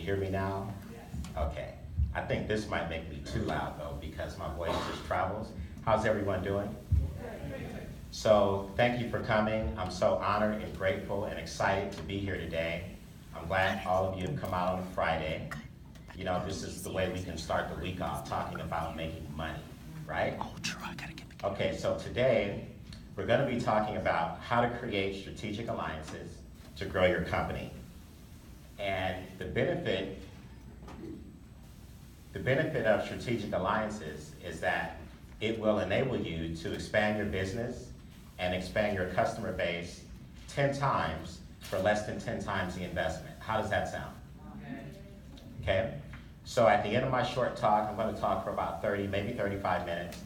hear me now? Okay. I think this might make me too loud though because my voice just travels. How's everyone doing? So thank you for coming. I'm so honored and grateful and excited to be here today. I'm glad all of you have come out on a Friday. You know, this is the way we can start the week off, talking about making money, right? Okay, so today we're going to be talking about how to create strategic alliances to grow your company. And the benefit of strategic alliances is that it will enable you to expand your business and expand your customer base 10 times for less than 10 times the investment. How does that sound? Okay? So at the end of my short talk, I'm going to talk for about 30, maybe 35 minutes.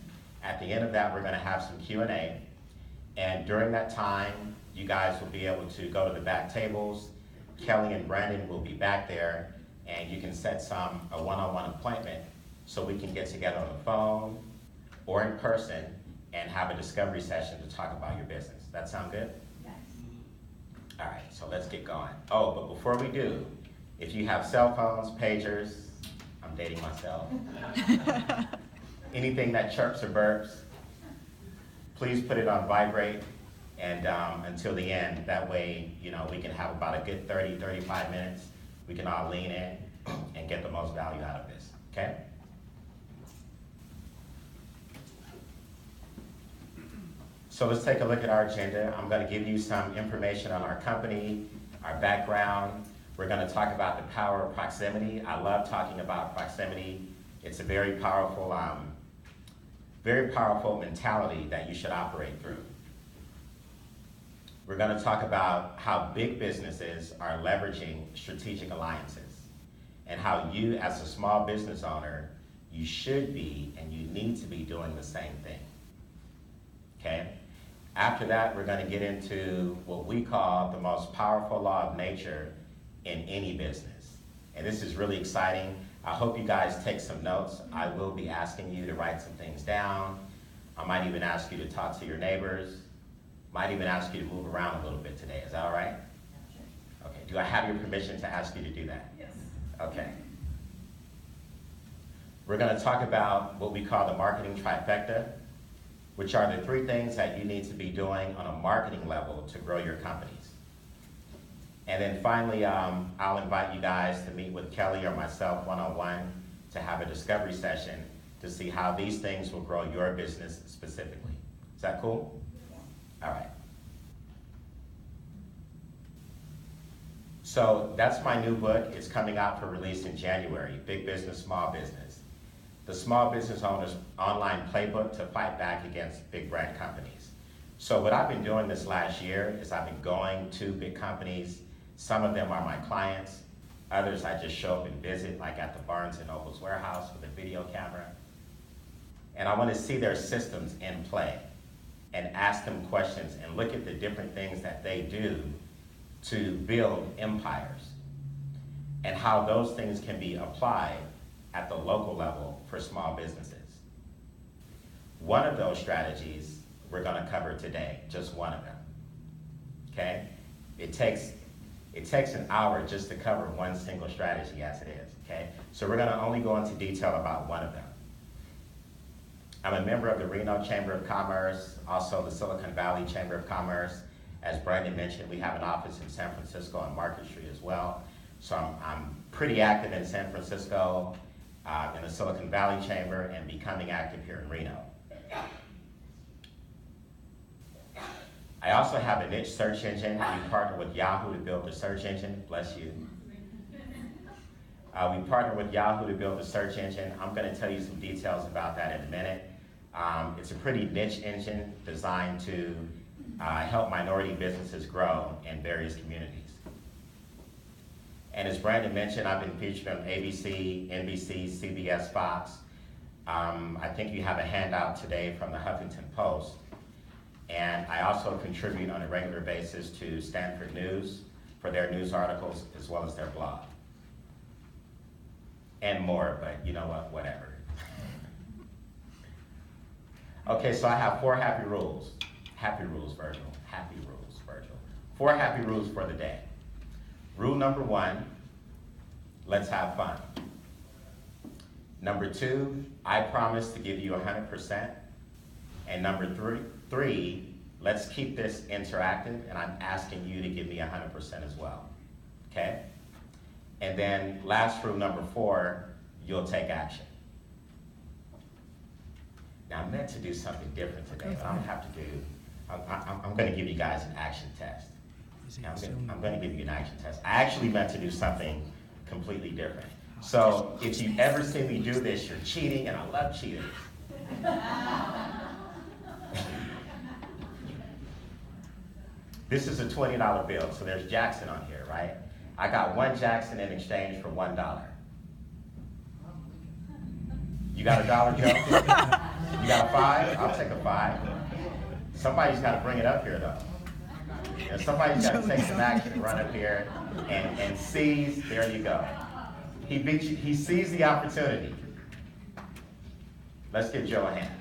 At the end of that, we're going to have some Q&A. And during that time, you guys will be able to go to the back tables. Kelly and Brandon will be back there, and you can set a one-on-one appointment so we can get together on the phone or in person and have a discovery session to talk about your business. That sound good? Yes. All right, so let's get going. Oh, but before we do, if you have cell phones, pagers, I'm dating myself, anything that chirps or burps, please put it on vibrate and until the end. That way, you know, we can have about a good 30, 35 minutes. We can all lean in and get the most value out of this, okay? So let's take a look at our agenda. I'm going to give you some information on our company, our background. We're going to talk about the power of proximity. I love talking about proximity. It's a very powerful mentality that you should operate through. We're going to talk about how big businesses are leveraging strategic alliances and how you as a small business owner, you should be and you need to be doing the same thing, okay? After that, we're going to get into what we call the most powerful law of nature in any business. And this is really exciting. I hope you guys take some notes. I will be asking you to write some things down. I might even ask you to talk to your neighbors. Might even ask you to move around a little bit today. Is that all right? Okay. Do I have your permission to ask you to do that? Yes. Okay. We're going to talk about what we call the marketing trifecta, which are the 3 things that you need to be doing on a marketing level to grow your companies. And then finally, I'll invite you guys to meet with Kelly or myself one-on-one to have a discovery session to see how these things will grow your business specifically. Is that cool? All right. So that's my new book. It's coming out for release in January, Big Business, Small Business. The Small Business Owner's Online Playbook to Fight Back Against Big Brand Companies. So what I've been doing this last year is I've been going to big companies. Some of them are my clients. Others I just show up and visit, like at the Barnes & Noble's warehouse with a video camera. And I want to see their systems in play and ask them questions and look at the different things that they do to build empires and how those things can be applied at the local level for small businesses. One of those strategies we're going to cover today, just one of them, okay? It takes an hour just to cover one single strategy as it is, okay? So we're going to only go into detail about one of them. I'm a member of the Reno Chamber of Commerce, also the Silicon Valley Chamber of Commerce. As Brandon mentioned, we have an office in San Francisco on Market Street as well. So I'm pretty active in San Francisco, in the Silicon Valley Chamber, and becoming active here in Reno. I also have a niche search engine. We partner with Yahoo to build the search engine. Bless you. We partner with Yahoo to build the search engine. I'm going to tell you some details about that in a minute. It's a pretty niche engine designed to help minority businesses grow in various communities. And as Brandon mentioned, I've been featured on ABC, NBC, CBS, Fox. I think you have a handout today from the Huffington Post. And I also contribute on a regular basis to Stanford News for their news articles as well as their blog. And more, but you know what, whatever. Okay, so I have 4 happy rules. Happy rules, Virgil. Happy rules, Virgil. 4 happy rules for the day. Rule number 1, let's have fun. Number 2, I promise to give you 100%. And number three, let's keep this interactive, and I'm asking you to give me 100% as well, okay? And then last rule, number 4, you'll take action. Now, I meant to do something different today, but I'm gonna have to do, I'm gonna give you guys an action test. I'm gonna give you an action test. I actually meant to do something completely different. So if you ever see me do this, you're cheating, and I love cheaters. This is a $20 bill, so there's Jackson on here, right? I got 1 Jackson in exchange for $1. You got $1, Joe? You got a 5? I'll take a 5. Somebody's got to bring it up here, though. You know, somebody's got to take some action and run up here and seize. There you go. He beat you. He seized the opportunity. Let's give Joe a hand.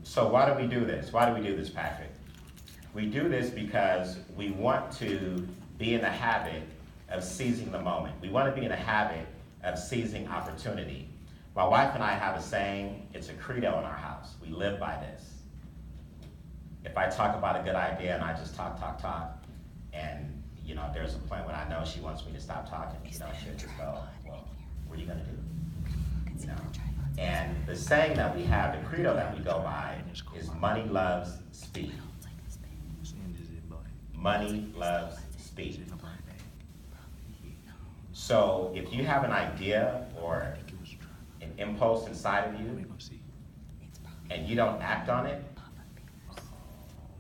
So why do we do this? Why do we do this, Patrick? We do this because we want to be in the habit of seizing the moment. We want to be in a habit of seizing opportunity. My wife and I have a saying, it's a credo in our house. We live by this. If I talk about a good idea and I just talk, and you know, there's a point when I know she wants me to stop talking, you know, she'll just go, well, what are you gonna do? You know? And the saying that we have, the credo that we go by, is money loves speed. Money loves speed. So if you have an idea or an impulse inside of you and you don't act on it,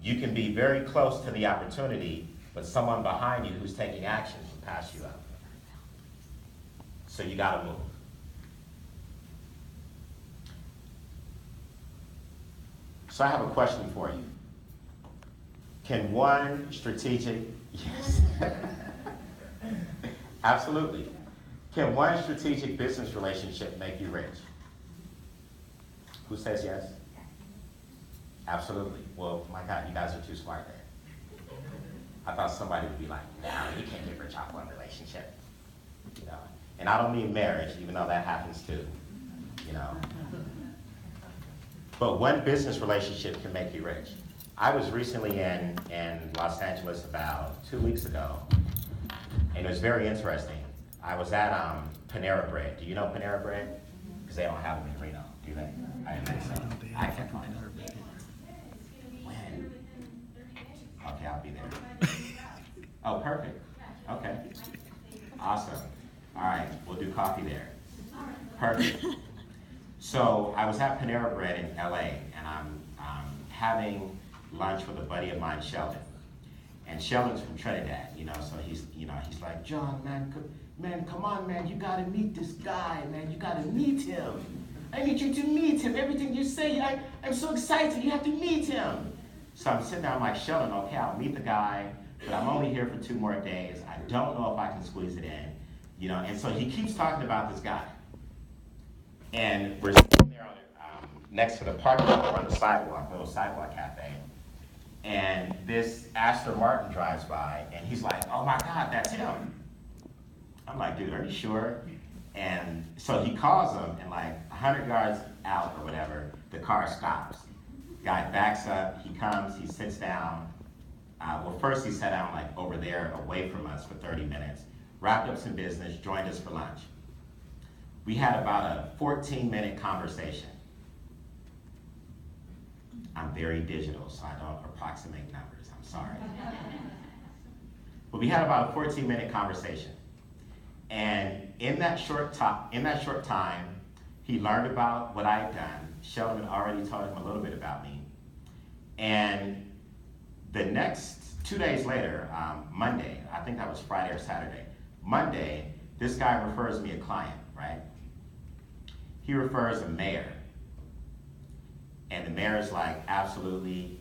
you can be very close to the opportunity, but someone behind you who's taking action will pass you up. So you gotta move. So I have a question for you. Can one strategic, yes, absolutely. Can one strategic business relationship make you rich? Who says yes? Absolutely. Well, my God, you guys are too smart there. I thought somebody would be like, no, you can't get rich off one relationship. You know, and I don't mean marriage, even though that happens too, you know. But one business relationship can make you rich. I was recently in Los Angeles about 2 weeks ago, and it was very interesting. I was at Panera Bread. Do you know Panera Bread? Because they don't have them in Reno, do they? I didn't think so. I can't find it. When? Okay, I'll be there. Oh, perfect. Okay. Awesome. All right, we'll do coffee there. Perfect. So I was at Panera Bread in LA, and I'm having lunch with a buddy of mine, Sheldon. And Sheldon's from Trinidad, you know, so he's like, John, man, come on, man, you gotta meet this guy, man, you gotta meet him. I need you to meet him. Everything you say, I'm so excited, you have to meet him. So I'm sitting there, I'm like, Sheldon, okay, I'll meet the guy, but I'm only here for 2 more days. I don't know if I can squeeze it in, you know, and so he keeps talking about this guy. And we're sitting there next to the parking lot, on the sidewalk, little sidewalk cafe. And this Aston Martin drives by, and he's like, oh my God, that's him. I'm like, dude, are you sure? And so he calls him, and like 100 yards out or whatever, the car stops. Guy backs up, he comes, he sits down. Well, first he sat down like over there away from us for 30 minutes, wrapped up some business, joined us for lunch. We had about a 14-minute conversation. I'm very digital, so I don't approximate numbers, I'm sorry. But we had about a 14-minute conversation. And in that short time, he learned about what I had done. Sheldon had already told him a little bit about me. And the next 2 days later, Monday, I think that was Friday or Saturday, Monday, this guy refers me a client, right? He refers a mayor. And the mayor's like, absolutely,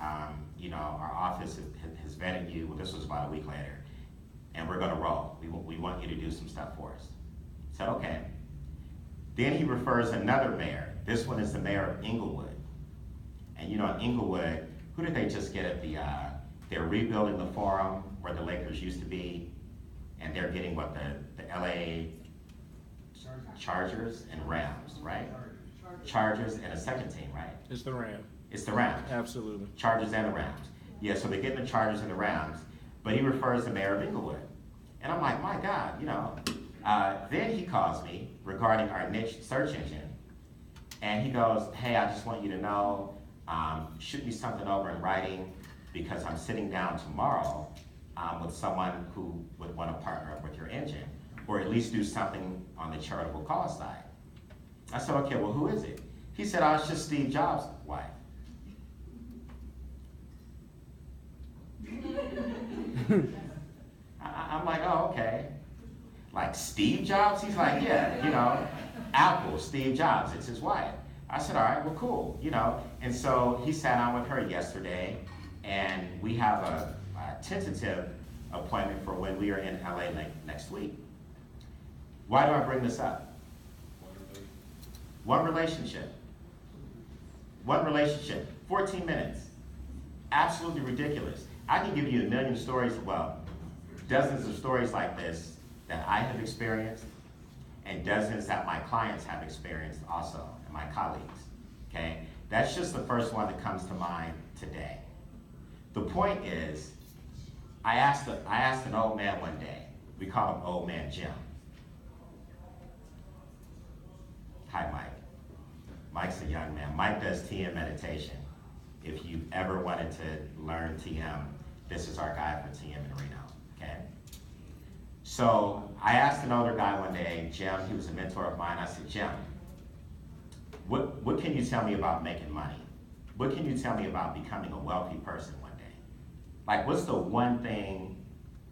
you know, our office has vetted you. Well, this was about a week later. And we're gonna roll. We want you to do some stuff for us. I said, okay. Then he refers another mayor. This one is the mayor of Inglewood. And you know, in Inglewood, who did they just get at the They're rebuilding the Forum where the Lakers used to be, and they're getting what the LA Chargers and Rams, right? Chargers and a second team, right? It's the Rams. It's the Rams. Absolutely. Chargers and the Rams. Yeah, so they're getting the Chargers and the Rams, but he refers to Mayor of Inglewood. And I'm like, my God, you know. Then he calls me regarding our niche search engine, and he goes, hey, I just want you to know, shoot me something over in writing because I'm sitting down tomorrow with someone who would want to partner up with your engine, or at least do something on the charitable cause side. I said, okay, well, who is it? He said, oh, it's just Steve Jobs' wife. I'm like, oh, okay. Like Steve Jobs? He's like, yeah, you know, Apple, Steve Jobs, it's his wife. I said, all right, well, cool, you know. And so he sat down with her yesterday, and we have a tentative appointment for when we are in LA next week. Why do I bring this up? One relationship. One relationship, 14 minutes. Absolutely ridiculous. I can give you a million stories, well, dozens of stories like this that I have experienced, and dozens that my clients have experienced also, and my colleagues, okay? That's just the first one that comes to mind today. The point is, I asked an old man one day, we call him Old Man Jim. Hi, Mike. Mike's a young man. Mike does TM meditation. If you've ever wanted to learn TM, this is our guy for TM in Reno, okay? So I asked an older guy one day, Jim, he was a mentor of mine. I said, Jim, what can you tell me about making money? What can you tell me about becoming a wealthy person one day? Like, what's the one thing,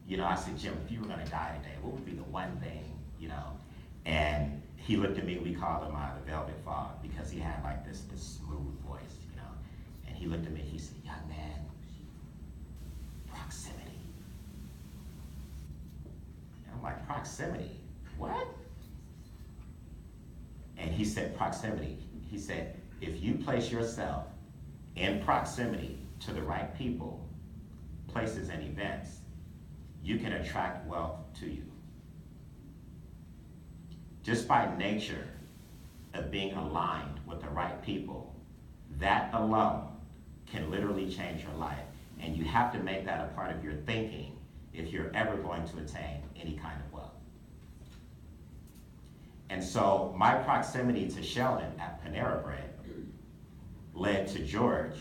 you know, I said, Jim, if you were gonna die today, what would be the one thing, you know? And he looked at me, we called him the Velvet Fog, because he had like this smooth voice, you know? And he looked at me, he said, young man, proximity. And I'm like, proximity? What? And he said, proximity. He said, if you place yourself in proximity to the right people, places, and events, you can attract wealth to you. Just by nature of being aligned with the right people, that alone can literally change your life. And you have to make that a part of your thinking if you're ever going to attain any kind of wealth. And so my proximity to Sheldon at Panera Bread led to George,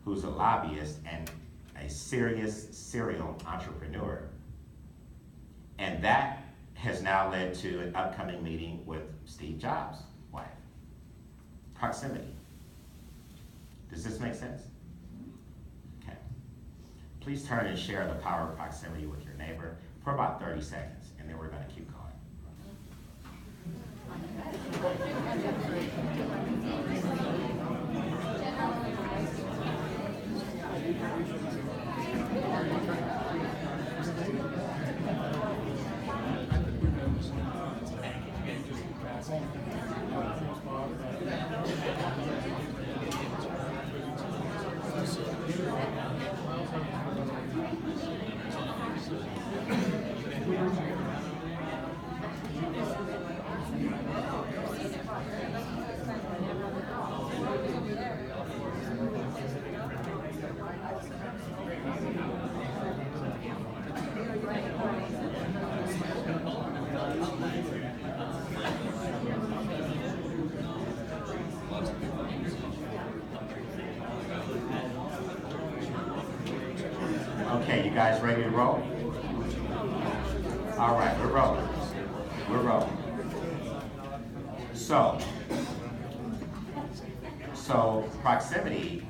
who's a lobbyist and a serious serial entrepreneur. And that has now led to an upcoming meeting with Steve Jobs' wife. Proximity. Does this make sense? Okay. Please turn and share the power of proximity with your neighbor for about 30 seconds, and then we're going to keep going. Okay, you guys ready to roll? All right, we're rolling. We're rolling. So proximity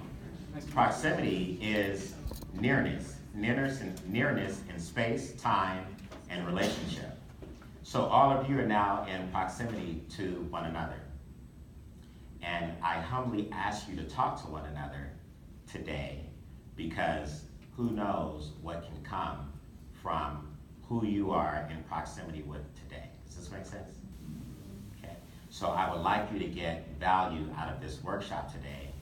is nearness in space, time, and relationship. So all of you are now in proximity to one another. And I humbly ask you to talk to one another today, because who knows what can come from who you are in proximity with today. Does this make sense? Okay. So I would like you to get value out of this workshop today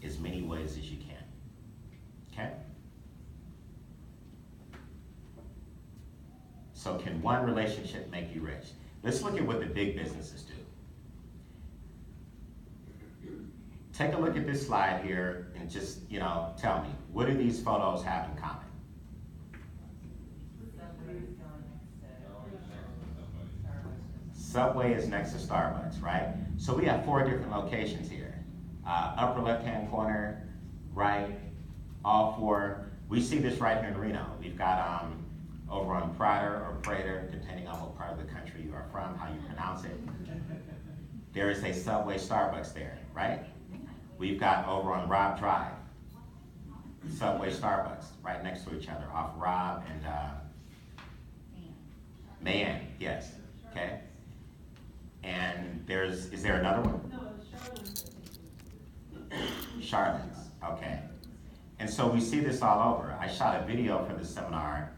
as many ways as you can. Okay? can one relationship make you rich? Let's look at what the big businesses do. Take a look at this slide here and just, tell me, what do these photos have in common? Subway is next to Starbucks, right? So we have 4 different locations here. Upper left-hand corner, right, all 4. We see this right here in Reno. We've got over on Prater or Prater, depending on what part of the country you are from, how you pronounce it. There is a Subway Starbucks there, right? We've got over on Robb Drive, Subway Starbucks, right next to each other, off Robb and Mayan, yes, okay? And is there another one? No, Charlotte's. Charlotte's, okay. And so we see this all over. I shot a video for the seminar,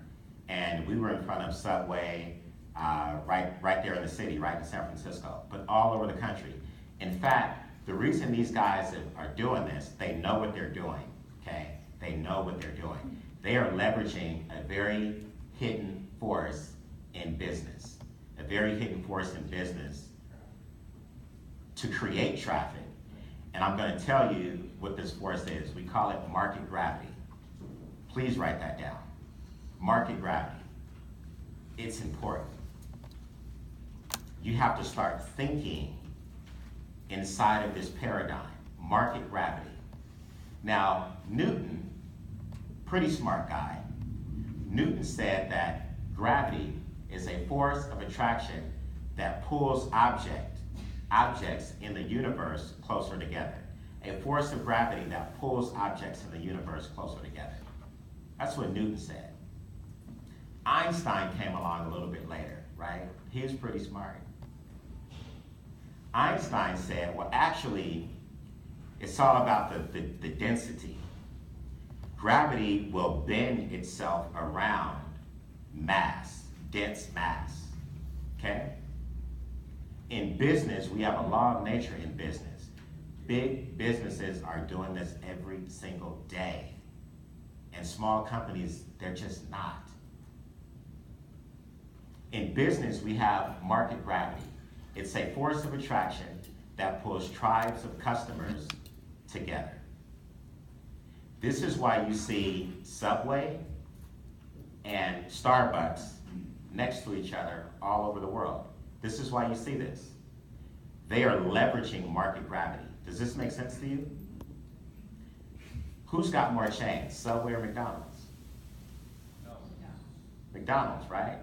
and we were in front of Subway, right there in the city, right in San Francisco, but all over the country. In fact, the reason these guys are doing this, they know what they're doing, okay? They know what they're doing. They are leveraging a very hidden force in business, to create traffic. And I'm going to tell you what this force is. We call it market gravity. Please write that down. Market gravity. It's important. You have to start thinking inside of this paradigm, market gravity. Now, Newton, pretty smart guy, Newton said that gravity is a force of attraction that pulls objects in the universe closer together. A force of gravity that pulls objects in the universe closer together. That's what Newton said. Einstein came along a little bit later, right? He was pretty smart. Einstein said, well, actually, it's all about the density. Gravity will bend itself around mass, dense mass, okay? In business, we have a law of nature in business. Big businesses are doing this every single day. And small companies, they're just not. In business, we have market gravity. It's a force of attraction that pulls tribes of customers together. This is why you see Subway and Starbucks next to each other all over the world. This is why you see this. They are leveraging market gravity. Does this make sense to you? Who's got more chains, Subway or McDonald's? No. McDonald's, right?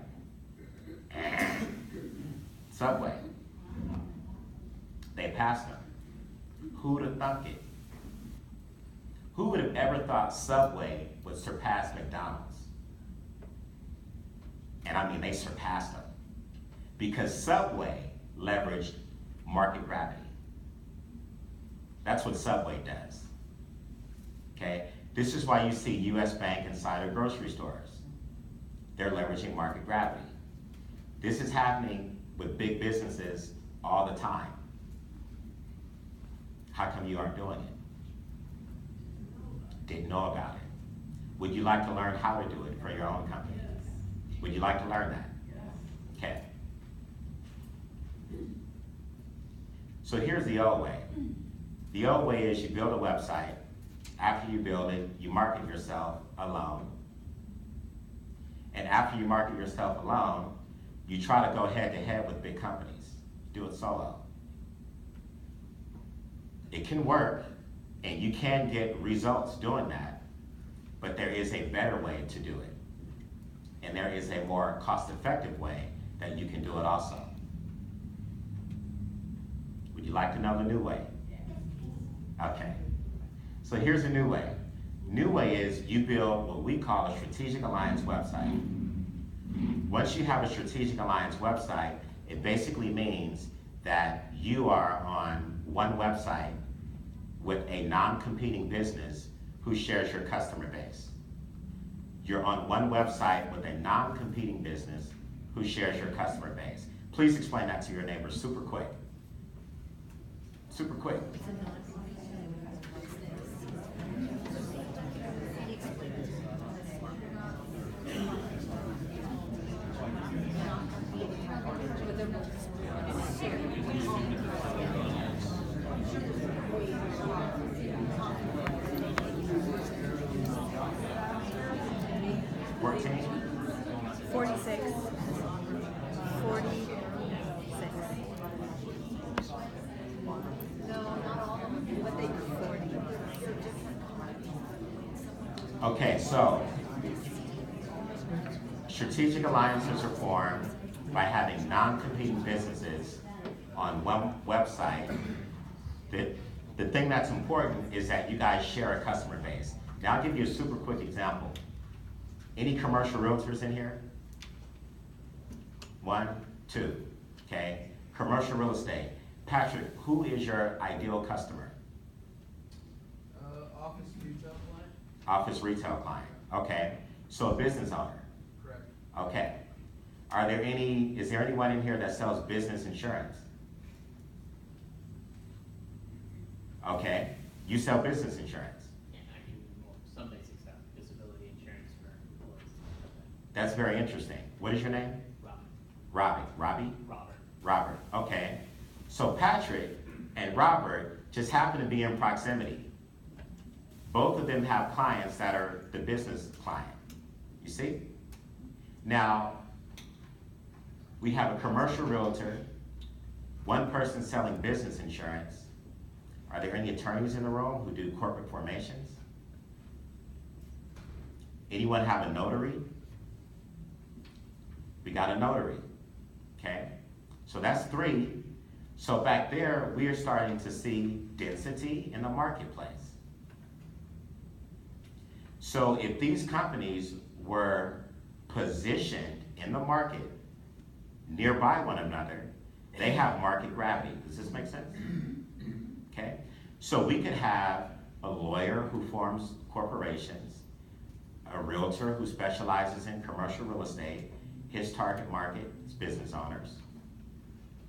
Subway. They passed them. Who would have thunk it? Who would have ever thought Subway would surpass McDonald's? And I mean, they surpassed them. Because Subway leveraged market gravity. That's what Subway does. Okay? This is why you see US Bank inside of grocery stores. They're leveraging market gravity. This is happening with big businesses all the time. How come you aren't doing it? Didn't know about it. Would you like to learn how to do it for your own company? Would you like to learn that? Okay. So here's the old way. The old way is you build a website. After you build it, you market yourself alone. And after you market yourself alone, you try to go head to head with big companies. Do it solo. It can work, and you can get results doing that, but there is a better way to do it. And there is a more cost-effective way that you can do it also. Would you like to know the new way? Okay. So here's the new way. New way is you build what we call a strategic alliance website. Once you have a strategic alliance website, it basically means that you are on one website with a non-competing business who shares your customer base. You're on one website with a non-competing business who shares your customer base. Please explain that to your neighbors super quick. Super quick. 14? 46. 46. No, not all of them, but they do 40. Okay, so strategic alliances are formed by having non-competing businesses on one website. The thing that's important is that you guys share a customer base. Now I'll give you a super quick example. Any commercial realtors in here? 1, 2, okay? Commercial real estate. Patrick, who is your ideal customer? Office retail client? Office retail client, okay. So a business owner, Correct. okay. Is there anyone in here that sells business insurance? Okay, you sell business insurance. Yeah, I do some basic stuff, disability insurance for employees. That's very interesting. What is your name? Robin. Robbie? Robert. Robert, okay. So Patrick and Robert just happen to be in proximity. Both of them have clients that are the business client, you see? Now, we have a commercial realtor, one person selling business insurance. Are there any attorneys in the room who do corporate formations? Anyone have a notary? We got a notary, okay? So that's 3. So back there, we are starting to see density in the marketplace. So if these companies were positioned in the market nearby one another, they have market gravity. Does this make sense? Okay, so we could have a lawyer who forms corporations, a realtor who specializes in commercial real estate, his target market is business owners,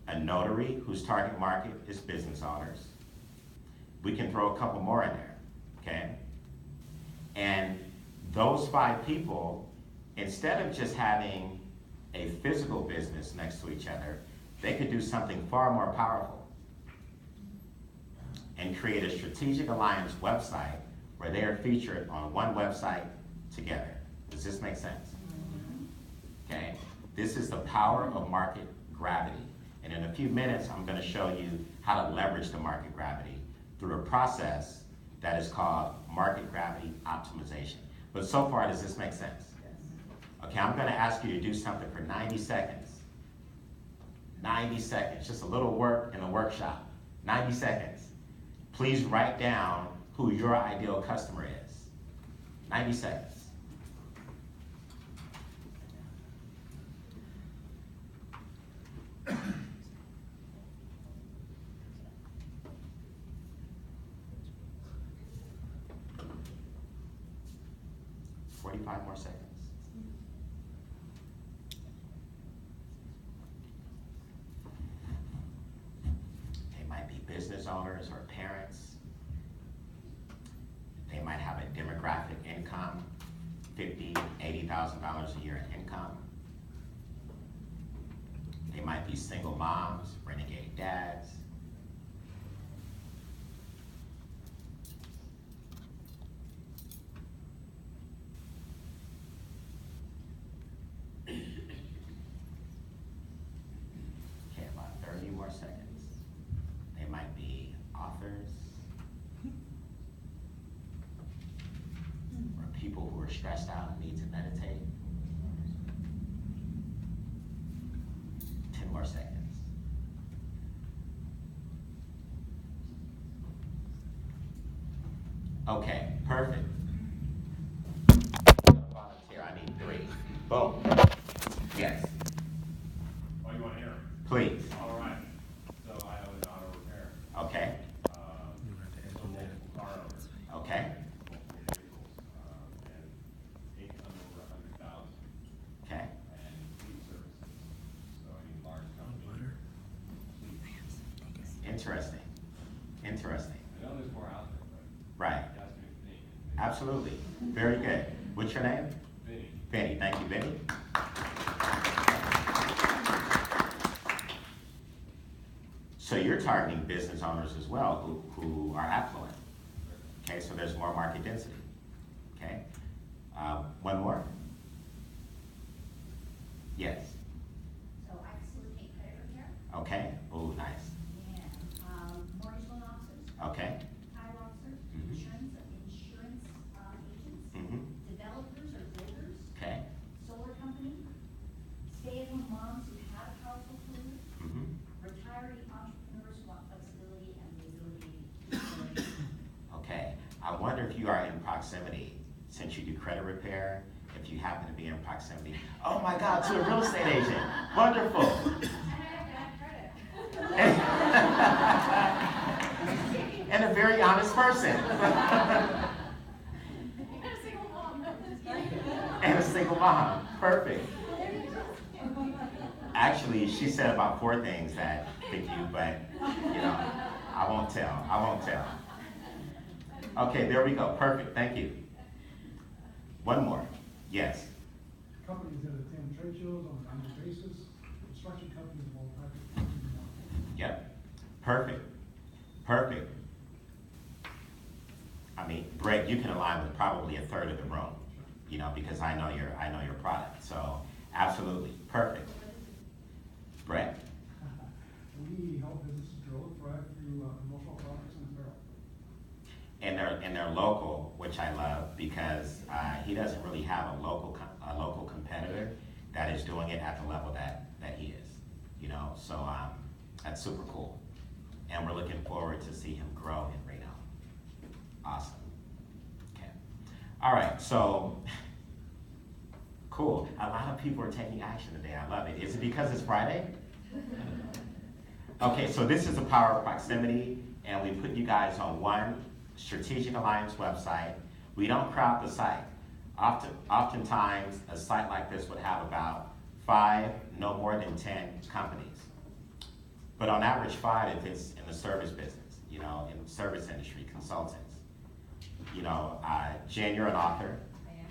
a notary whose target market is business owners. We can throw a couple more in there, okay? And those 5 people, instead of just having a physical business next to each other, they could do something far more powerful and create a strategic alliance website where they are featured on one website together. Does this make sense? Okay, this is the power of market gravity. And in a few minutes, I'm going to show you how to leverage the market gravity through a process that is called market gravity optimization. But so far, does this make sense? Okay, I'm going to ask you to do something for 90 seconds. 90 seconds, just a little work in the workshop. 90 seconds. Please write down who your ideal customer is. 90 seconds. Five more seconds. They might be business owners or parents. They might have a demographic income, $50,000, $80,000 a year in income. They might be single moms, renegade dads. Okay, about 30 more seconds. They might be authors or people who are stressed out and need to meditate. 10 more seconds. Okay, perfect. Volunteer, I need 3. Boom. Yes. Oh, you want to hear? Please. All right. So I own an auto repair. Okay. So multiple car owners, Okay. multiple vehicles, and income over 100,000, Okay. and fleet services. So I need large companies. Interesting. Interesting. I know there's more out there, but Right. that's me. Absolutely. Very good. What's your name? Vinny. Benny. Thank you, Benny. So you're targeting business owners as well who are affluent. Okay, so there's more market density. Okay. One more. Yes. So I facilitate credit repair Okay. Oh, nice. and, mortgage loan officers, Okay. title officers, Mhm. insurance agents, Mm-hmm. developers or builders, Okay. solar company, stay-at-home moms who have a powerful career, Mm-hmm. retiree entrepreneurs who want flexibility and the ability to do. Okay. I wonder if you are in proximity, since you do credit repair, if you happen to be in proximity. Oh my God, to a real estate agent. Wonderful. And a very honest person. And a single mom. Perfect. Actually, she said about 4 things that fit you, but I won't tell. I won't tell. Okay, there we go. Perfect. Thank you. One more. Yes. Companies that attend trade shows on an annual basis, construction companies of all types. Yep. Perfect. Perfect. I mean, Brett, you can align with probably a third of the room, because I know your product. So absolutely. Perfect. Brett? We help businesses grow, thrive through promotional products and apparel. And they're local, which I love, because he doesn't really have a local competitor that is doing it at the level that he is. So that's super cool, and we're looking forward to see him grow in Reno. Awesome. Okay. All right. So cool. A lot of people are taking action today. I love it. Is it because it's Friday? Okay. So this is the power of proximity, and we put you guys on one strategic alliance website. We don't crowd the site. Oftentimes, a site like this would have about 5, no more than 10 companies. But on average, 5 if it's in the service business, in the service industry, consultants. Jen, you're an author. I am.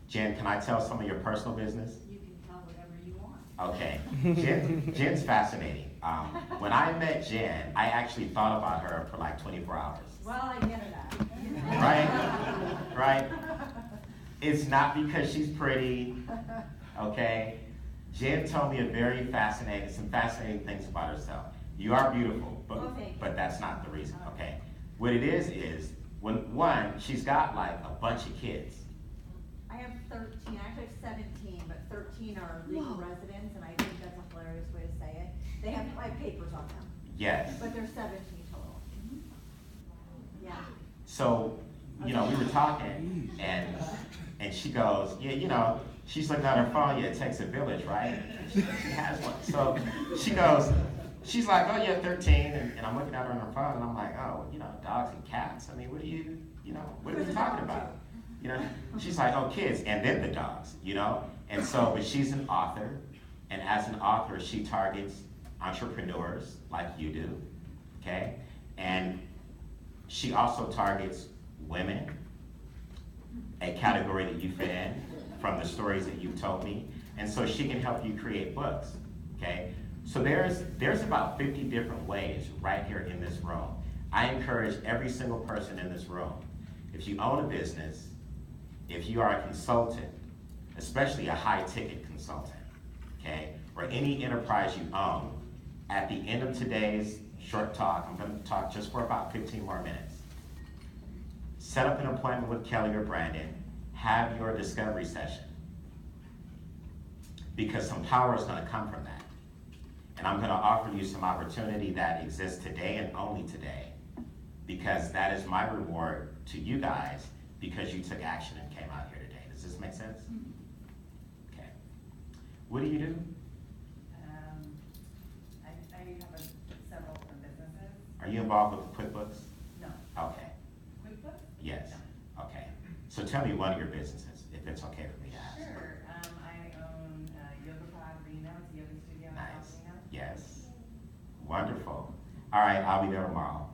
Jen, can I tell some of your personal business? You can tell whatever you want. Okay. Jen's fascinating. When I met Jen, I actually thought about her for like 24 hours. Well, I get that. Right? Right? It's not because she's pretty, okay? Jen told me some fascinating things about herself. You are beautiful, but that's not the reason, okay? What it is when she's got like a bunch of kids. I have 13, I actually have 17, but 13 are legal residents, and I think that's a hilarious way to say it. They have my papers on them, Yes. but they're 17 total. Yeah. So, we were talking, and she goes, yeah, she's looking at her phone, yeah, it takes a village, right? She has one. So she goes, she's like, oh yeah, 13, and I'm looking at her on her phone, and I'm like, oh, dogs and cats. I mean, what are you talking about? She's like, oh, kids, and then the dogs, And so, but she's an author, and as an author, she targets entrepreneurs like you do, okay? And she also targets women, a category that you fit in from the stories that you've told me. And so she can help you create books, okay? So there's about 50 different ways right here in this room. I encourage every single person in this room, if you own a business, if you are a consultant, especially a high-ticket consultant, okay, or any enterprise you own, at the end of today's short talk, I'm going to talk just for about 15 more minutes. Set up an appointment with Kelly or Brandon, have your discovery session, because some power is going to come from that. And I'm going to offer you some opportunity that exists today and only today, because that is my reward to you guys, because you took action and came out here today. Does this make sense? Okay. What do you do? I have several different businesses. Are you involved with QuickBooks? No. Okay. QuickBooks? Yes. Okay. So tell me one of your businesses, if it's okay with me to ask. Sure. I own Yoga Pod Reno. It's a yoga studio in Nice. South Reno. Yes. Wonderful. All right, I'll be there tomorrow.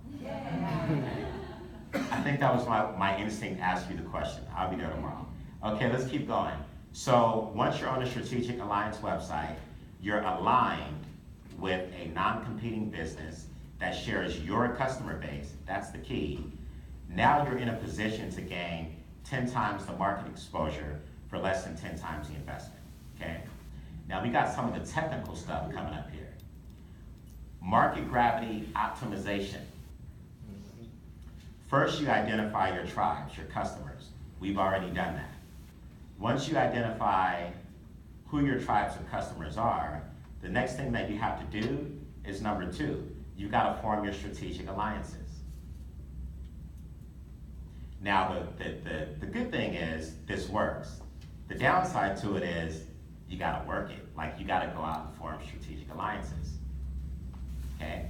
I think that was my instinct to ask you the question. I'll be there tomorrow. Okay, let's keep going. So once you're on the Strategic Alliance website, you're aligned with a non-competing business that shares your customer base. That's the key. Now you're in a position to gain 10 times the market exposure for less than 10 times the investment, okay? Now we got some of the technical stuff coming up here. Market gravity optimization. First, you identify your tribes, your customers. We've already done that. Once you identify who your tribes of customers are, the next thing that you have to do is number 2, you gotta form your strategic alliances. Now, the good thing is this works. The downside to it is you gotta work it. Like, you gotta go out and form strategic alliances, okay?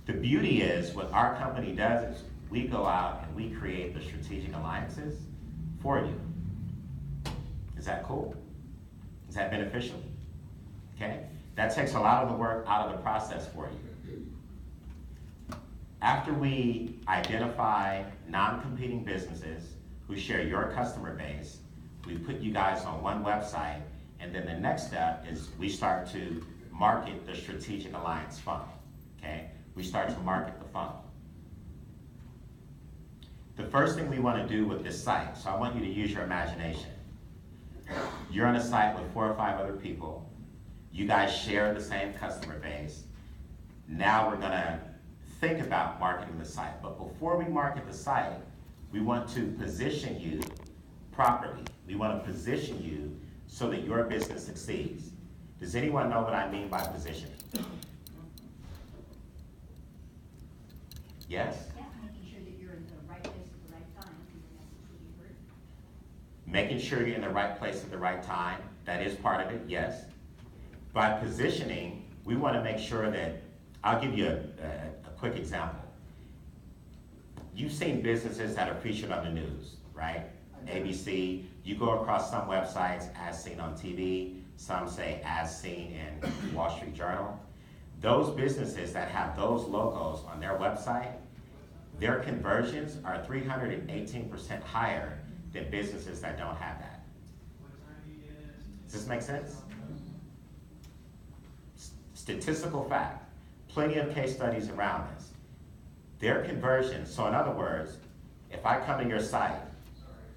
The beauty is, what our company does is we go out and we create the strategic alliances for you. Is that cool? Is that beneficial? Okay? That takes a lot of the work out of the process for you. After we identify non-competing businesses who share your customer base, we put you guys on one website, and then the next step is we start to market the strategic alliance funnel, okay? We start to market the funnel. The first thing we want to do with this site, so I want you to use your imagination. You're on a site with 4 or 5 other people. You guys share the same customer base. Now we're gonna think about marketing the site. But before we market the site, we want to position you properly. We want to position you so that your business succeeds. Does anyone know what I mean by positioning? Yes? Yeah, making sure that you're in the right place at the right time, and your message will be heard. Making sure you're in the right place at the right time, that is part of it, yes. By positioning, we want to make sure that, I'll give you a quick example. You've seen businesses that are featured on the news, right? ABC, you go across some websites, as seen on TV, some say as seen in Wall Street Journal. Those businesses that have those logos on their website, their conversions are 318% higher than businesses that don't have that. Does this make sense? Statistical fact, plenty of case studies around this. Their conversions, so in other words, if I come to your site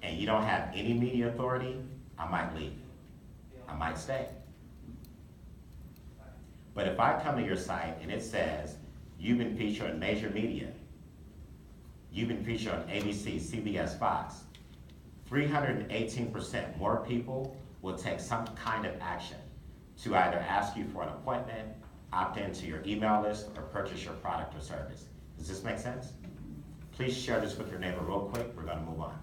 and you don't have any media authority, I might leave. I might stay. But if I come to your site and it says, you've been featured in major media, you've been featured on ABC, CBS, Fox, 318% more people will take some kind of action to either ask you for an appointment, opt into your email list, or purchase your product or service. Does this make sense? Please share this with your neighbor real quick. We're gonna move on.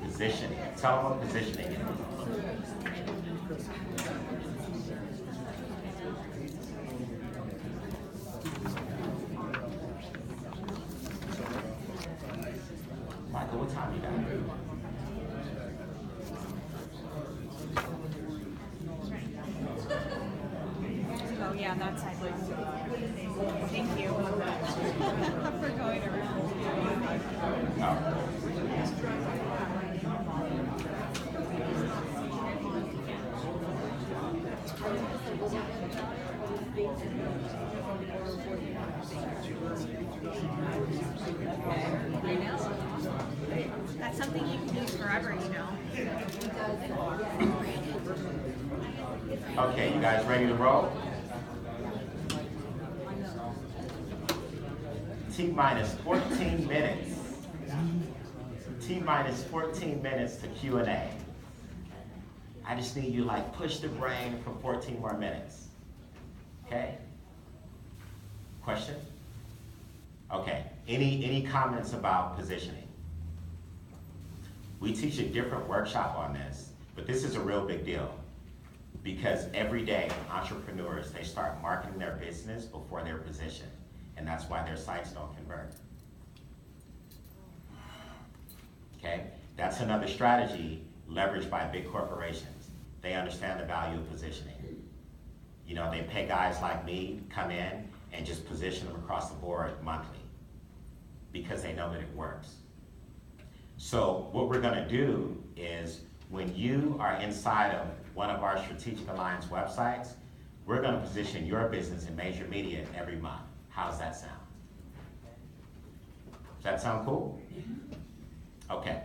Positioning. Tell them what positioning is. Michael, what time you got? Oh, yeah, that's thank you for going around. That's something you can use forever, you know. Okay, you guys ready to roll? T-minus 14 minutes. T-minus 14 minutes to Q&A. I just need you to like push the brain for 14 more minutes. Okay? Question? Okay, any comments about positioning? We teach a different workshop on this, but this is a real big deal. Because every day, entrepreneurs, they start marketing their business before their position. And that's why their sites don't convert. Okay? That's another strategy leveraged by big corporations. They understand the value of positioning. You know, they pay guys like me come in and just position them across the board monthly because they know that it works. So what we're gonna do is when you are inside of one of our Strategic Alliance websites, we're gonna position your business in major media every month. How's that sound? Does that sound cool? Okay.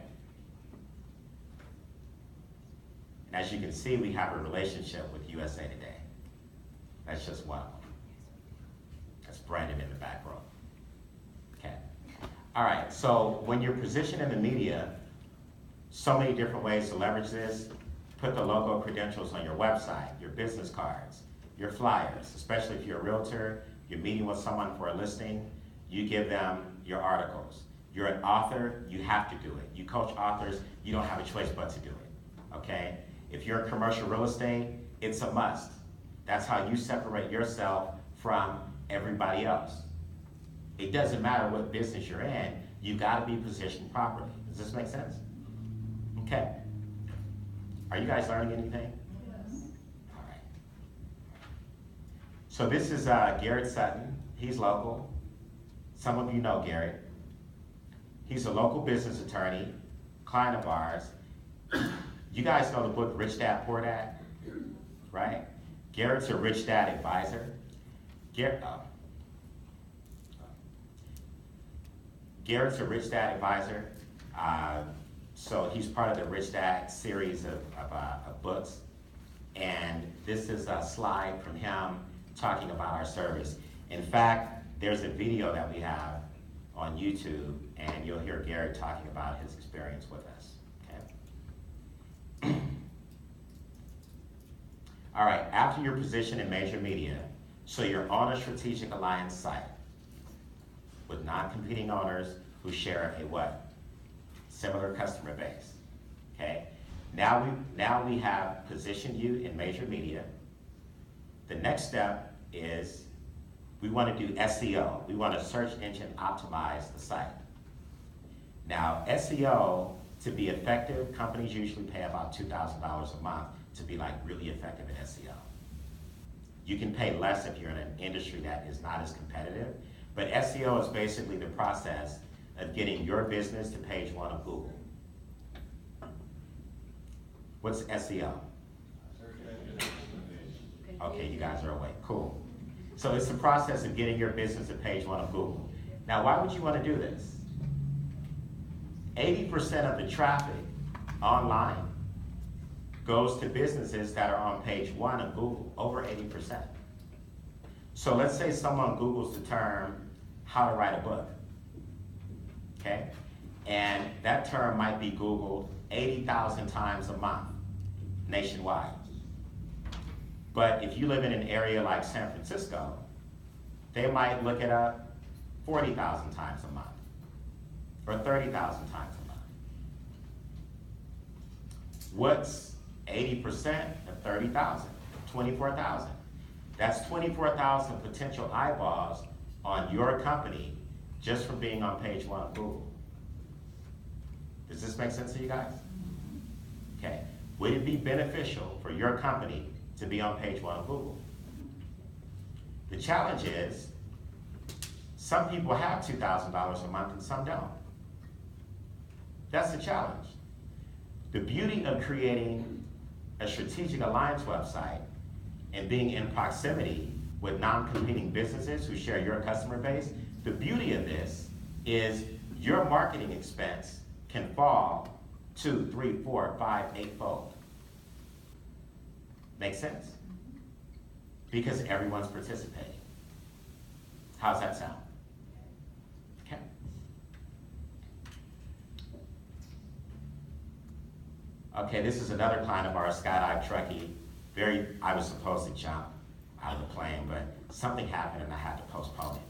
as you can see, we have a relationship with USA Today. That's just one of them. That's Brandon in the back row. Okay. All right, so when you're positioned in the media, so many different ways to leverage this. Put the logo credentials on your website, your business cards, your flyers, especially if you're a realtor, you're meeting with someone for a listing, you give them your articles. You're an author, you have to do it. You coach authors, you don't have a choice but to do it, okay? If you're in commercial real estate, it's a must. That's how you separate yourself from everybody else. It doesn't matter what business you're in, you gotta be positioned properly. Does this make sense? Okay. Are you guys learning anything? Yes. All right. So this is Garrett Sutton. He's local. Some of you know Garrett. He's a local business attorney, client of ours. You guys know the book Rich Dad, Poor Dad, right? Garrett's a Rich Dad advisor. Garrett's a Rich Dad advisor. So he's part of the Rich Dad series of books. And this is a slide from him talking about our service. In fact, there's a video that we have on YouTube, and you'll hear Garrett talking about his experience with us, okay? All right, after your position in major media, so you're on a strategic alliance site with non-competing owners who share a what? Similar customer base, okay? Now we have positioned you in major media. The next step is we want to do SEO. We want to search engine optimize the site. Now, SEO, to be effective, companies usually pay about $2,000 a month to be like really effective at SEO. You can pay less if you're in an industry that is not as competitive, but SEO is basically the process of getting your business to page 1 of Google. What's SEO? Okay, you guys are awake, cool. So it's the process of getting your business to page 1 of Google. Now, why would you want to do this? 80% of the traffic online goes to businesses that are on page 1 of Google, over 80%. So let's say someone Googles the term, how to write a book, okay? And that term might be Googled 80,000 times a month, nationwide. But if you live in an area like San Francisco, they might look it up 40,000 times a month, or 30,000 times a month. What's 80% of 30,000? 24,000. That's 24,000 potential eyeballs on your company just from being on page 1 of Google. Does this make sense to you guys? Okay. Would it be beneficial for your company to be on page 1 of Google? The challenge is, some people have $2,000 a month and some don't. That's the challenge. The beauty of creating a strategic alliance website and being in proximity with non-competing businesses who share your customer base, the beauty of this is your marketing expense can fall 2, 3, 4, 5, 8-fold. Make sense? Because everyone's participating. How's that sound? Okay. Okay, this is another client of ours, Skydive Truckee. I was supposed to jump out of the plane, but something happened and I had to postpone it.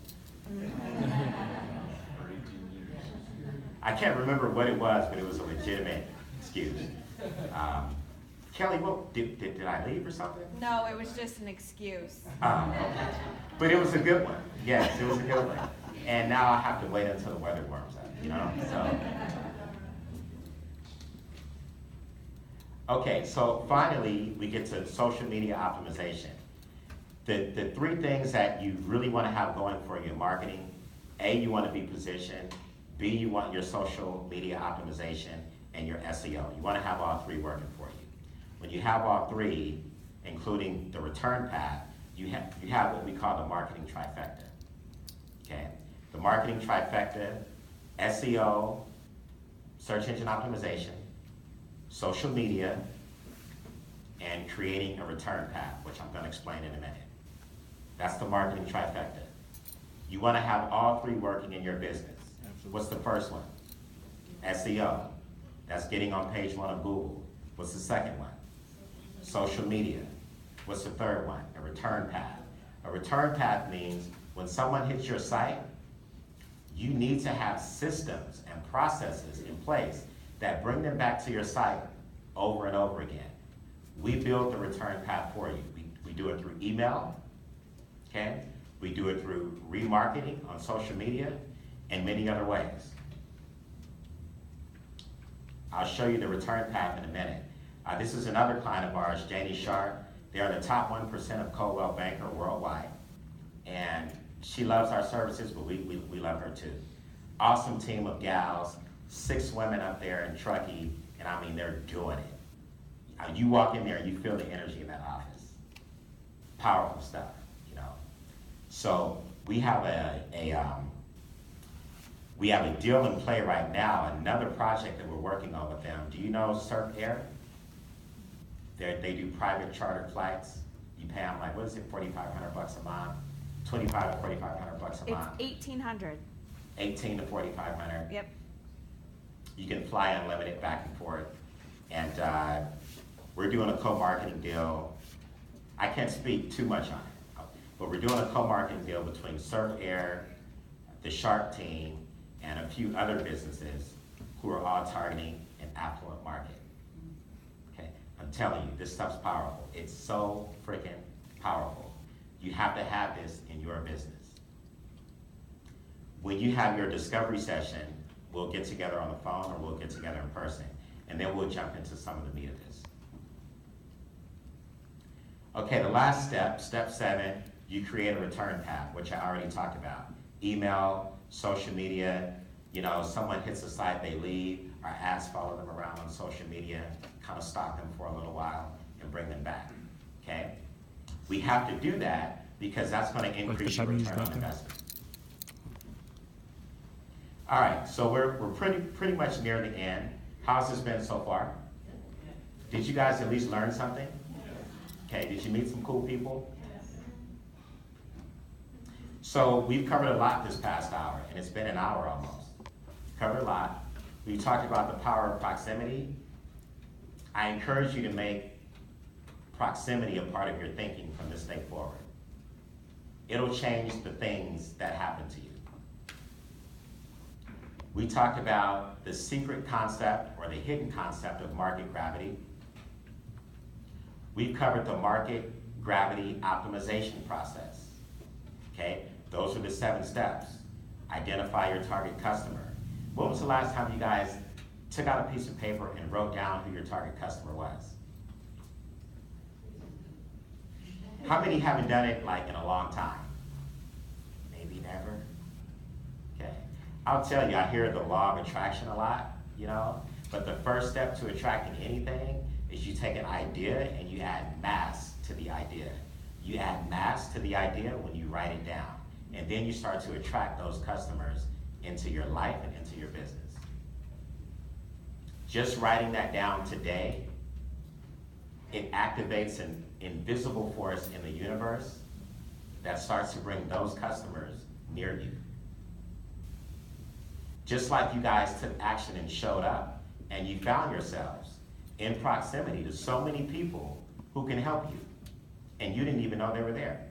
I can't remember what it was, but it was a legitimate excuse. Kelly, what, did I leave or something? No, it was just an excuse. Okay. But it was a good one. Yes, it was a good one. And now I have to wait until the weather warms up, you know? So. Okay, so finally, we get to social media optimization. The 3 things that you really want to have going for your marketing: A, you want to be positioned; B, you want your social media optimization; and your SEO. You want to have all 3 working for you. When you have all 3, including the return path, you have what we call the marketing trifecta. Okay? The marketing trifecta: SEO, search engine optimization, social media, and creating a return path, which I'm gonna explain in a minute. That's the marketing trifecta. You wanna have all three working in your business. What's the first one? SEO. That's getting on page 1 of Google. What's the second one? Social media. What's the third one? A return path. A return path means when someone hits your site, you need to have systems and processes in place that bring them back to your site over and over again. We build the return path for you. We do it through email, okay? We do it through remarketing on social media and many other ways. I'll show you the return path in a minute. This is another client of ours, Janie Sharp. They are the top 1% of Coldwell Banker worldwide. And she loves our services, but we love her too. Awesome team of gals, 6 women up there in Truckee, and I mean, they're doing it. You walk in there, you feel the energy in that office. Powerful stuff, you know. So we have a deal in play right now, another project that we're working on with them. Do you know Surf Air? They do private chartered flights. You pay them like, what is it, $4,500 a month? 25 to 4,500 bucks a month. It's 1,800. 18 to 4,500. Yep. You can fly unlimited back and forth. And we're doing a co-marketing deal. I can't speak too much on it, but we're doing a co-marketing deal between Surf Air, the Sharp team, and a few other businesses who are all targeting an affluent market. Okay, I'm telling you, this stuff's powerful. It's so freaking powerful. You have to have this in your business. When you have your discovery session, we'll get together on the phone or we'll get together in person, and then we'll jump into some of the meat of this. Okay, the last step, step 7, you create a return path, which I already talked about. Email, social media, you know, someone hits a site, they leave, our ads follow them around on social media, kind of stalk them for a little while and bring them back, okay? We have to do that because that's going to increase your return on investment. All right, so we're pretty much near the end. How's this been so far? Did you guys at least learn something? Okay, did you meet some cool people? So we've covered a lot this past hour, and it's been an hour almost. Covered a lot. We talked about the power of proximity. I encourage you to make proximity a part of your thinking from this day forward. It'll change the things that happen to you. We talked about the secret concept or the hidden concept of market gravity. We've covered the market gravity optimization process. Okay, those are the 7 steps. Identify your target customer. When was the last time you guys took out a piece of paper and wrote down who your target customer was? How many haven't done it like in a long time? Maybe never. Okay. I'll tell you, I hear the law of attraction a lot, you know, but the first step to attracting anything is you take an idea and you add mass to the idea. You add mass to the idea when you write it down, and then you start to attract those customers into your life and into your business. Just writing that down today, it activates an invisible force in the universe that starts to bring those customers near you. Just like you guys took action and showed up, and you found yourselves in proximity to so many people who can help you, and you didn't even know they were there.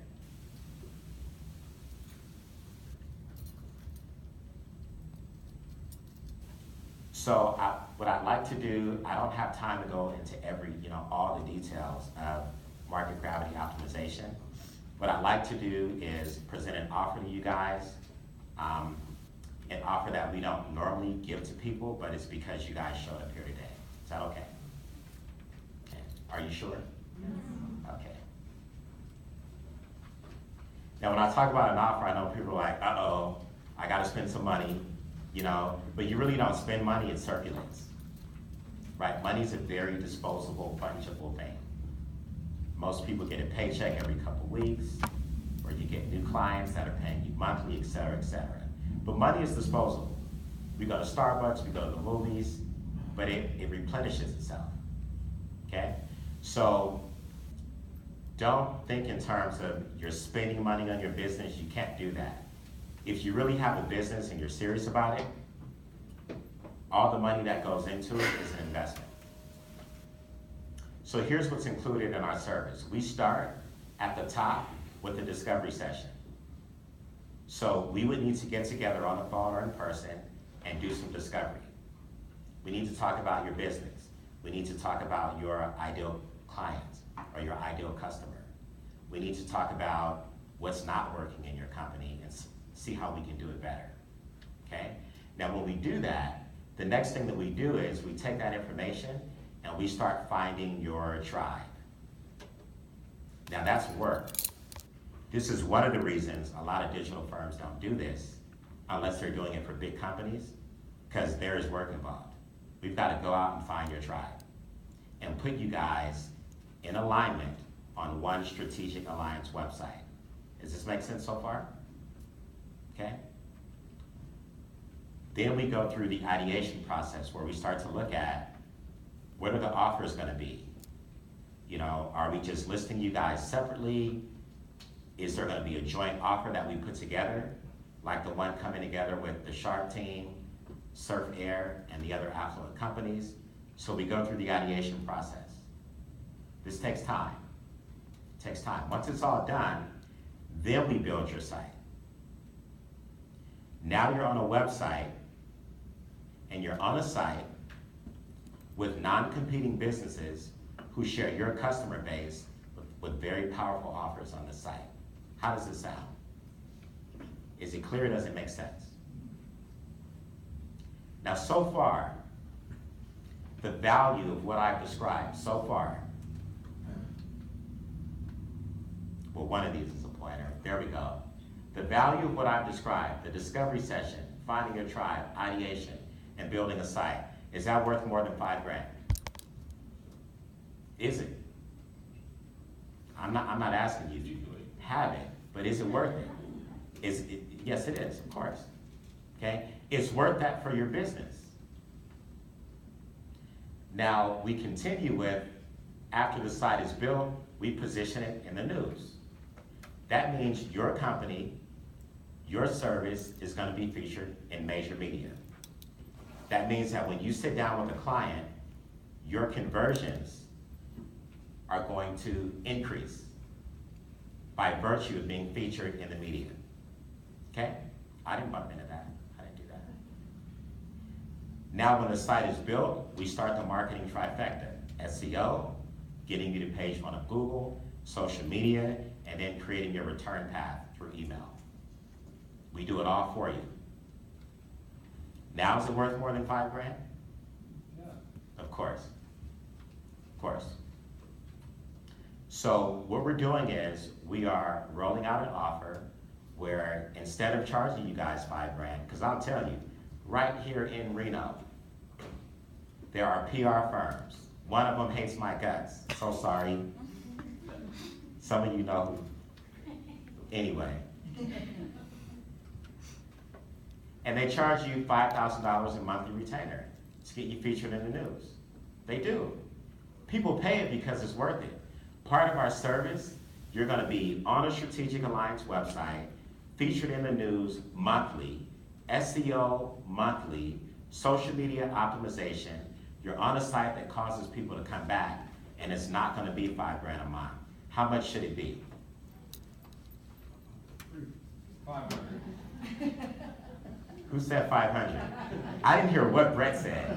So what I'd like to do, I don't have time to go into all the details of market gravity optimization. What I'd like to do is present an offer to you guys, an offer that we don't normally give to people, but it's because you guys showed up here today. Is that okay? Okay. Are you sure? Okay. Now, when I talk about an offer, I know people are like, uh-oh, I gotta spend some money, you know, but you really don't spend money, it circulates, right? Money's a very disposable, fungible thing. Most people get a paycheck every couple weeks, or you get new clients that are paying you monthly, et cetera, et cetera. But money is disposable. We go to Starbucks, we go to the movies, but it replenishes itself, okay? So don't think in terms of you're spending money on your business. You can't do that. If you really have a business and you're serious about it, all the money that goes into it is an investment. So here's what's included in our service. We start at the top with the discovery session. So we would need to get together on the phone or in person and do some discovery. We need to talk about your business. We need to talk about your ideal client or your ideal customer. We need to talk about what's not working in your company and see how we can do it better, okay? Now when we do that, the next thing that we do is we take that information and we start finding your tribe. Now that's work. This is one of the reasons a lot of digital firms don't do this unless they're doing it for big companies, because there is work involved. We've got to go out and find your tribe and put you guys in alignment on one strategic alliance website. Does this make sense so far? Okay? Then we go through the ideation process where we start to look at what are the offers gonna be? You know, are we just listing you guys separately? Is there gonna be a joint offer that we put together? Like the one coming together with the Shark team, Surf Air, and the other affluent companies. So we go through the ideation process. This takes time. It takes time. Once it's all done, then we build your site. Now you're on a website, and you're on a site with non-competing businesses who share your customer base with very powerful offers on the site. How does this sound? Is it clear? Does it make sense? Now, so far, the value of what I've described so far, well, one of these is a pointer. There we go. The value of what I've described, the discovery session, finding your tribe, ideation, and building a site, is that worth more than $5 grand? Is it? I'm not asking you to have it, but is it worth it? Yes, it is, of course. Okay? It's worth that for your business. Now, we continue with, after the site is built, we position it in the news. That means your company, your service is going to be featured in major media. That means that when you sit down with a client, your conversions are going to increase by virtue of being featured in the media. Okay? I didn't bump into that. I didn't do that. Now when the site is built, we start the marketing trifecta. SEO, getting you to page 1 of Google, social media, and then creating your return path through email. We do it all for you. Now is it worth more than $5 grand? Yeah. Of course. Of course. So what we're doing is we are rolling out an offer where instead of charging you guys $5 grand, because I'll tell you, right here in Reno, there are PR firms. One of them hates my guts. So sorry. Some of you know who. Anyway. And they charge you $5,000 a monthly retainer to get you featured in the news. They do. People pay it because it's worth it. Part of our service, you're gonna be on a strategic alliance website, featured in the news monthly, SEO monthly, social media optimization. You're on a site that causes people to come back, and it's not gonna be $5 grand a month. How much should it be? 500. Who said 500? I didn't hear what Brett said.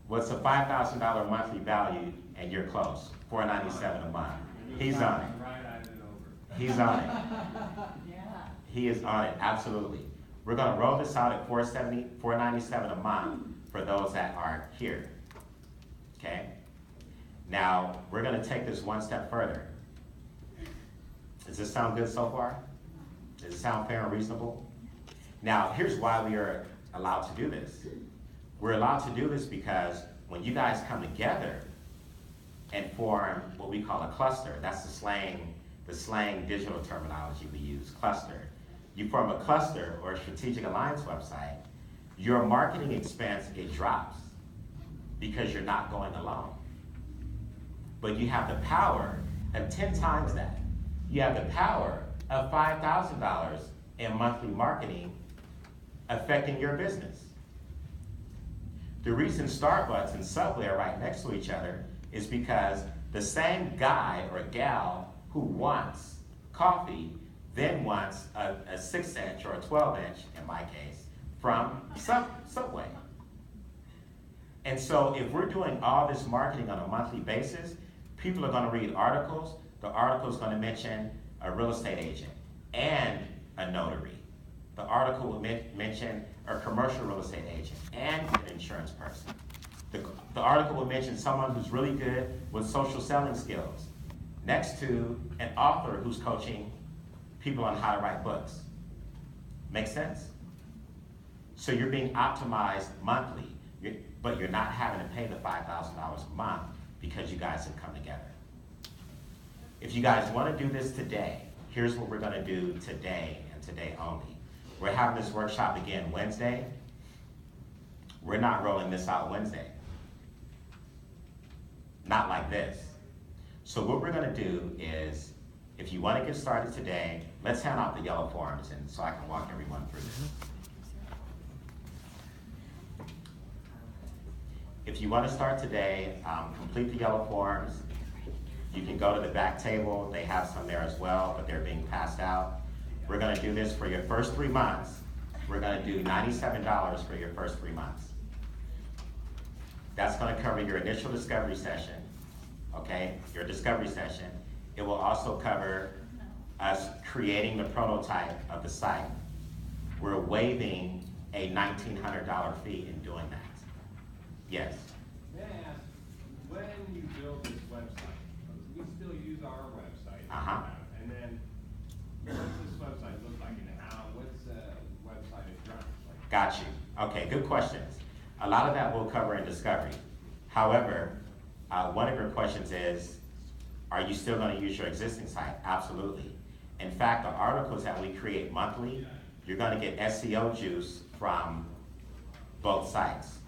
What's a $5,000 monthly value, and you're close, $497 a month. He's on it. He's on it. Yeah. He is on it, absolutely. We're gonna roll this out at $497 a month for those that are here, okay? Now, we're gonna take this one step further. Does this sound good so far? Does it sound fair and reasonable? Now, here's why we are allowed to do this. We're allowed to do this because when you guys come together and form what we call a cluster, that's the slang digital terminology we use, cluster. You form a cluster or a strategic alliance website, your marketing expense, it drops because you're not going alone. But you have the power of 10 times that. You have the power of $5,000 in monthly marketing affecting your business. The reason Starbucks and Subway are right next to each other is because the same guy or gal who wants coffee then wants a 6-inch or a 12-inch, in my case, from Subway. And so if we're doing all this marketing on a monthly basis, people are gonna read articles. The article is gonna mention a real estate agent and a notary. The article will mention a commercial real estate agent and an insurance person. The article will mention someone who's really good with social selling skills next to an author who's coaching people on how to write books. Make sense? So you're being optimized monthly, but you're not having to pay the $5,000 a month because you guys have come together. If you guys want to do this today, here's what we're going to do today and today only. We're having this workshop again Wednesday. We're not rolling this out Wednesday. Not like this. So what we're going to do is, if you want to get started today, let's hand out the yellow forms and so I can walk everyone through this. If you want to start today, complete the yellow forms. You can go to the back table. They have some there as well, but they're being passed out. We're going to do this for your first 3 months. We're going to do $97 for your first 3 months. That's going to cover your initial discovery session, okay? Your discovery session. It will also cover us creating the prototype of the site. We're waiving a $1,900 fee in doing that. Yes? May I ask, when you build this website, we still use our website. Uh-huh. And then, what's this website look like and what's the website address like? Got you. Okay, good questions. A lot of that we'll cover in discovery. However, one of your questions is, are you still going to use your existing site? Absolutely. In fact, the articles that we create monthly, you're going to get SEO juice from both sites.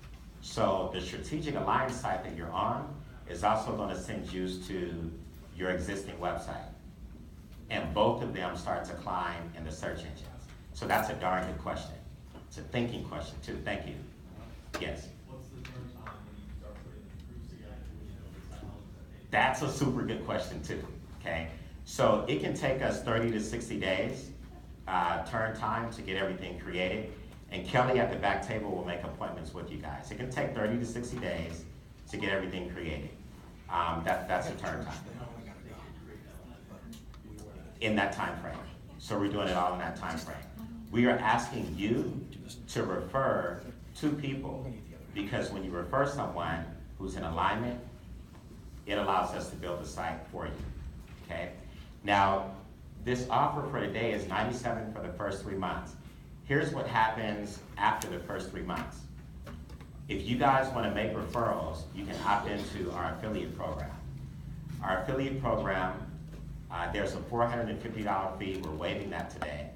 So the strategic alliance site that you're on is also going to send juice to your existing website. And both of them start to climb in the search engines. So that's a darn good question. It's a thinking question too. Thank you. Yes? What's the turn time when you start putting the proofs together? That's a super good question too, okay? So it can take us 30 to 60 days turn time to get everything created. And Kelly at the back table will make appointments with you guys. It can take 30 to 60 days to get everything created. That's a turn time. In that time frame. So we're doing it all in that time frame. We are asking you to refer 2 people, because when you refer someone who's in alignment, it allows us to build the site for you, okay? Now, this offer for today is $97 for the first 3 months. Here's what happens after the first 3 months. If you guys want to make referrals, you can opt into our affiliate program. Our affiliate program, there's a $450 fee. We're waiving that today.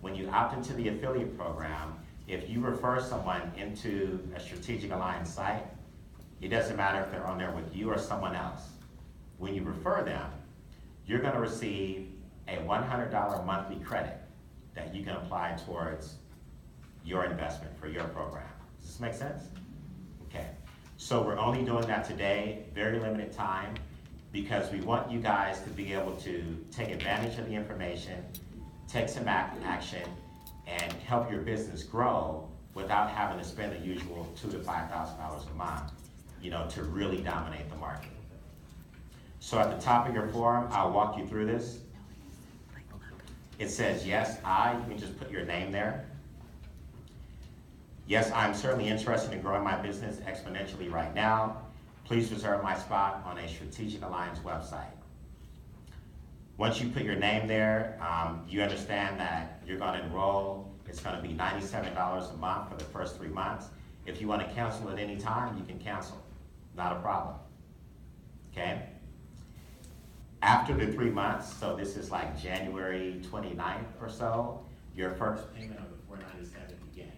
When you opt into the affiliate program, if you refer someone into a strategic alliance site, it doesn't matter if they're on there with you or someone else. When you refer them, you're going to receive a $100 monthly credit that you can apply towards your investment for your program. Does this make sense? Okay. So we're only doing that today, very limited time, because we want you guys to be able to take advantage of the information, take some action, and help your business grow without having to spend the usual $2,000 to $5,000 a month, to really dominate the market. So at the top of your form, I'll walk you through this. It says, yes, you can just put your name there. Yes, I'm certainly interested in growing my business exponentially right now. Please reserve my spot on a strategic alliance website. Once you put your name there, you understand that you're going to enroll. It's going to be $97 a month for the first 3 months. If you want to cancel at any time, you can cancel. Not a problem. Okay? After the 3 months, so this is like January 29th or so, your first payment of the $497 begins.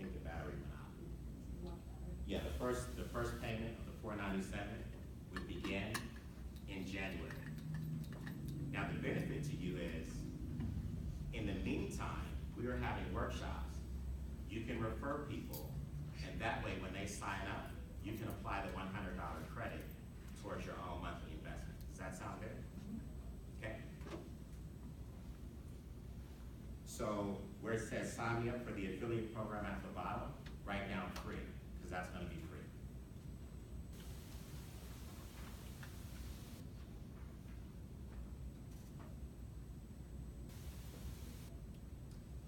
think the battery went out. Yeah, the first payment of the $497 would begin in January. Now, the benefit to you is, in the meantime, we are having workshops. You can refer people, and that way, when they sign up, you can apply the $100 credit towards your own monthly investment. Does that sound good? Okay. So where it says sign me up for the affiliate program at the bottom, write down free, because that's going to be free.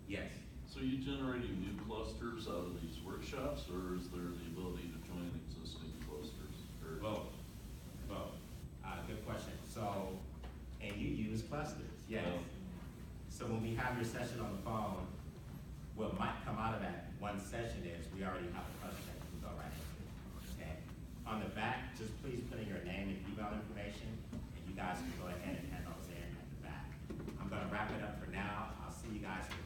Yes. So are you generating new clusters out of these workshops, or is there the ability to join existing clusters? Or- Both. Good question. So, and you use clusters, yes. Yeah. So when we have your session on the phone, what might come out of that one session is we already have a cluster that you can go right into, okay? On the back, just please put in your name and email information, and you guys can go ahead and hand those in at the back. I'm gonna wrap it up for now. I'll see you guys in the